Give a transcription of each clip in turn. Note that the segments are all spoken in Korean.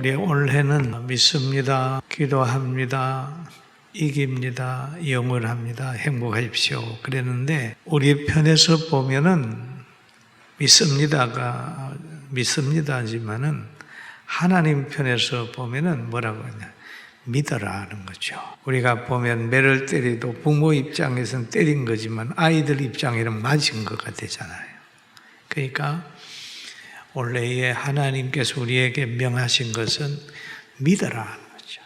우리 올해는 믿습니다, 기도합니다, 이깁니다, 영원합니다, 행복하십시오 그랬는데 우리 편에서 보면은 믿습니다지만은 하나님 편에서 보면은 뭐라고 하냐, 믿어라 하는 거죠. 우리가 보면 매를 때리도 부모 입장에서는 때린 거지만 아이들 입장에는 맞은 거가 되잖아요. 그러니까 원래의 하나님께서 우리에게 명하신 것은 믿어라 하는 거죠.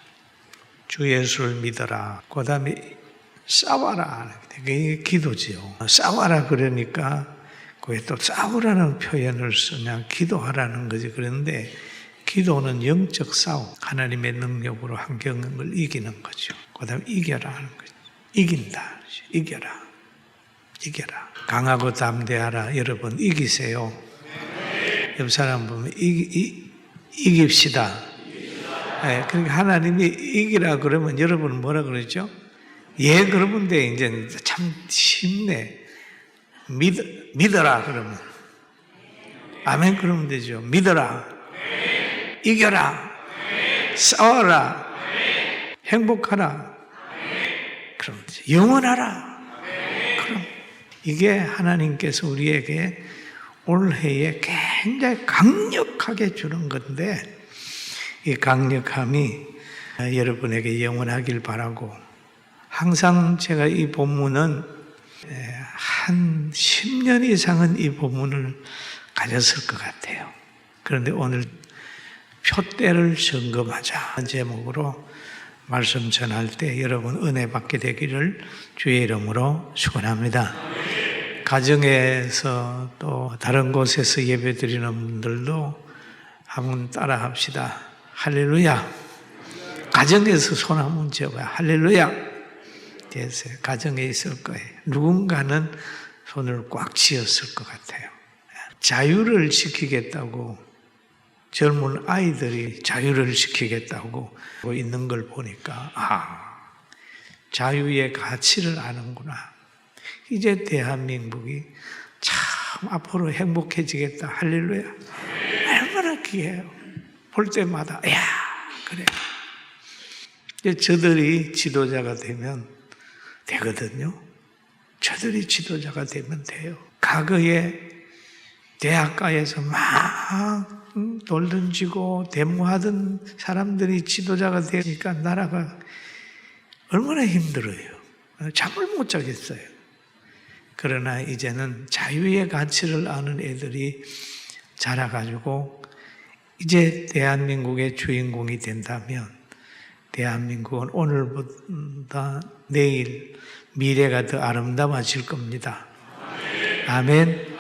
주 예수를 믿어라. 그 다음에 싸워라. 그게 기도지요. 싸워라 그러니까 왜 또 싸우라는 표현을 쓰냐, 기도하라는 거지. 그런데 기도는 영적 싸움, 하나님의 능력으로 환경을 이기는 거죠. 그 다음에 이겨라 하는 거죠. 이긴다. 이겨라. 강하고 담대하라. 여러분 이기세요. 옆 사람 보면 이깁시다. 네, 그러니까 하나님이 이기라 그러면 여러분은 뭐라 그러죠? 예, 그러면 돼. 이제 참 쉽네. 믿어라 그러면 아멘 그러면 되죠. 믿어라, 이겨라, 싸워라, 행복하라, 그럼 영원하라. 그럼 이게 하나님께서 우리에게 올해에 굉장히 강력하게 주는 건데, 이 강력함이 여러분에게 영원하길 바라고, 항상 제가 이 본문은 한 10년 이상은 이 본문을 가졌을 것 같아요. 그런데 오늘 표대를 점검하자 제목으로 말씀 전할 때 여러분 은혜 받게 되기를 주의 이름으로 축원합니다. 가정에서 또 다른 곳에서 예배 드리는 분들도 한번 따라 합시다. 할렐루야. 가정에서 손 한번 쥐어봐요. 할렐루야. 됐어요. 가정에 있을 거예요. 누군가는 손을 꽉 쥐었을 것 같아요. 자유를 지키겠다고 젊은 아이들이 자유를 지키겠다고 있는 걸 보니까 자유의 가치를 아는구나. 이제 대한민국이 참 앞으로 행복해지겠다. 할렐루야. 얼마나 귀해요. 볼 때마다 그래. 저들이 지도자가 되면 되거든요. 저들이 지도자가 되면 돼요. 과거에 대학가에서 막 돌 던지고 데모하던 사람들이 지도자가 되니까 나라가 얼마나 힘들어요. 잠을 못 자겠어요. 그러나 이제는 자유의 가치를 아는 애들이 자라가지고 이제 대한민국의 주인공이 된다면 대한민국은 오늘보다 내일 미래가 더 아름다워질 겁니다. 아멘.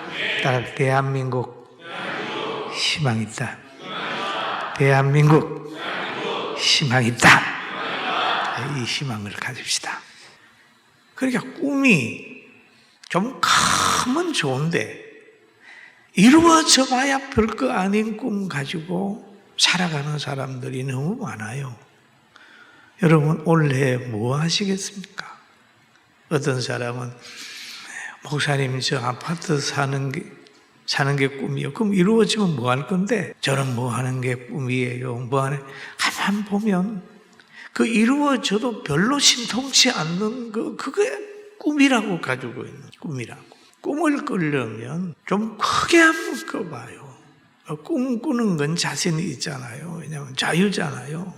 따라 대한민국 희망 있다. 대한민국 희망 있다. 이 희망을 가집시다. 그러니까 꿈이 좀 크면 좋은데 이루어져 봐야 별거 아닌 꿈 가지고 살아가는 사람들이 너무 많아요. 여러분 올해 뭐 하시겠습니까? 어떤 사람은 목사님 저 아파트 사는 게 꿈이요. 그럼 이루어지면 뭐 할 건데? 저는 뭐 하는 게 꿈이에요. 가만 보면 그 이루어져도 별로 신통치 않는 그게 꿈이라고 가지고 있는 꿈이라고. 꿈을 꾸려면 좀 크게 한번 꿔봐요. 꿈 꾸는 건 자신이 있잖아요. 왜냐하면 자유잖아요.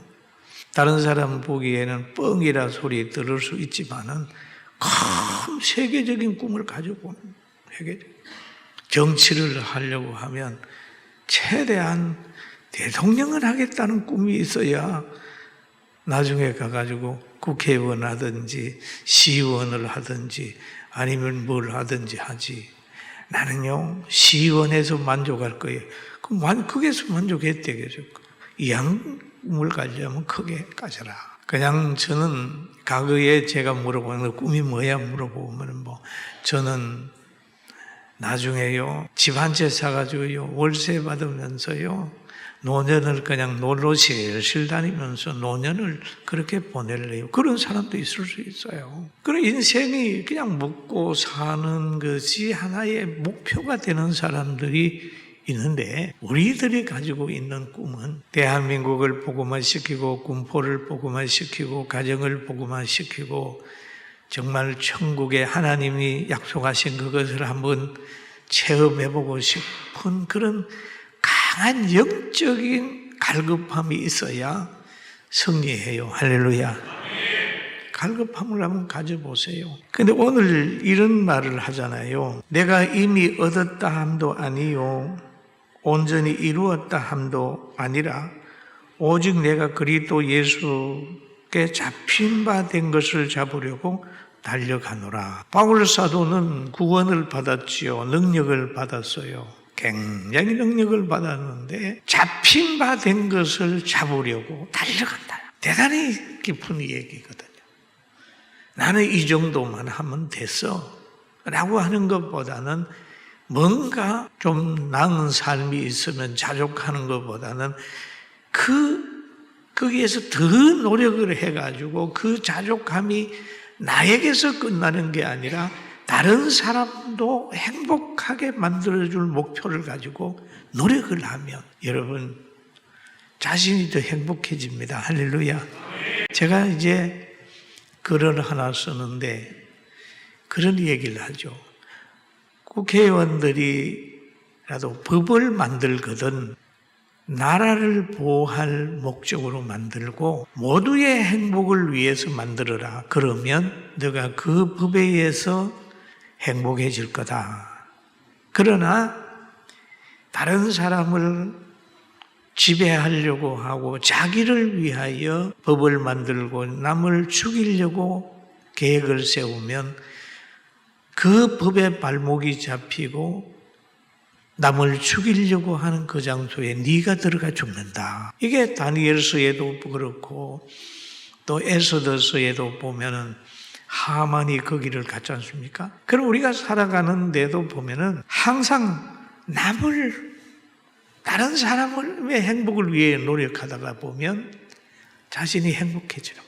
다른 사람 보기에는 뻥이라 소리 들을 수 있지만은 큰 세계적인 꿈을 가지고 정치를 하려고 하면 최대한 대통령을 하겠다는 꿈이 있어야 나중에 가가지고 국회의원 하든지 시의원을 하든지 아니면 뭘 하든지 하지. 나는요 시의원에서 만족할 거예요. 그럼 거기에서 만족했대겠죠. 이왕 꿈을 가지려면 크게 가져라. 그냥 저는 과거에 제가 물어보는 꿈이 뭐야 물어보면 저는 나중에요 집 한 채 사가지고요 월세 받으면서요 노년을 그냥 놀러 실실 다니면서 노년을 그렇게 보낼래요. 그런 사람도 있을 수 있어요. 그런 인생이 그냥 먹고 사는 것이 하나의 목표가 되는 사람들이 있는데 우리들이 가지고 있는 꿈은 대한민국을 복음화시키고 군포를 복음화시키고 가정을 복음화시키고 정말 천국에 하나님이 약속하신 그것을 한번 체험해보고 싶은 그런 강한 영적인 갈급함이 있어야 승리해요. 할렐루야. 갈급함을 한번 가져보세요. 근데 오늘 이런 말을 하잖아요. 내가 이미 얻었다 함도 아니요 온전히 이루었다 함도 아니라 오직 내가 그리스도 예수께 잡힌 바 된 것을 잡으려고 달려가노라. 바울 사도는 구원을 받았지요. 능력을 받았어요. 굉장히 능력을 받았는데 잡힌 바 된 것을 잡으려고 달려간다. 대단히 깊은 얘기거든요. 나는 이 정도만 하면 됐어 라고 하는 것보다는 뭔가 좀 나은 삶이 있으면 자족하는 것보다는 거기에서 더 노력을 해가지고 그 자족함이 나에게서 끝나는 게 아니라 다른 사람도 행복하게 만들어줄 목표를 가지고 노력을 하면 여러분 자신이 더 행복해집니다. 할렐루야. 제가 이제 글을 하나 쓰는데 그런 얘기를 하죠. 국회의원들이라도 법을 만들거든 나라를 보호할 목적으로 만들고 모두의 행복을 위해서 만들어라. 그러면 너가 그 법에 의해서 행복해질 거다. 그러나 다른 사람을 지배하려고 하고 자기를 위하여 법을 만들고 남을 죽이려고 계획을 세우면 그 법에 발목이 잡히고 남을 죽이려고 하는 그 장소에 네가 들어가 죽는다. 이게 다니엘서에도 그렇고 또 에스더서에도 보면은 하만이 그 길을 갔지 않습니까? 그럼 우리가 살아가는 데도 보면은 항상 다른 사람의 행복을 위해 노력하다가 보면 자신이 행복해져요.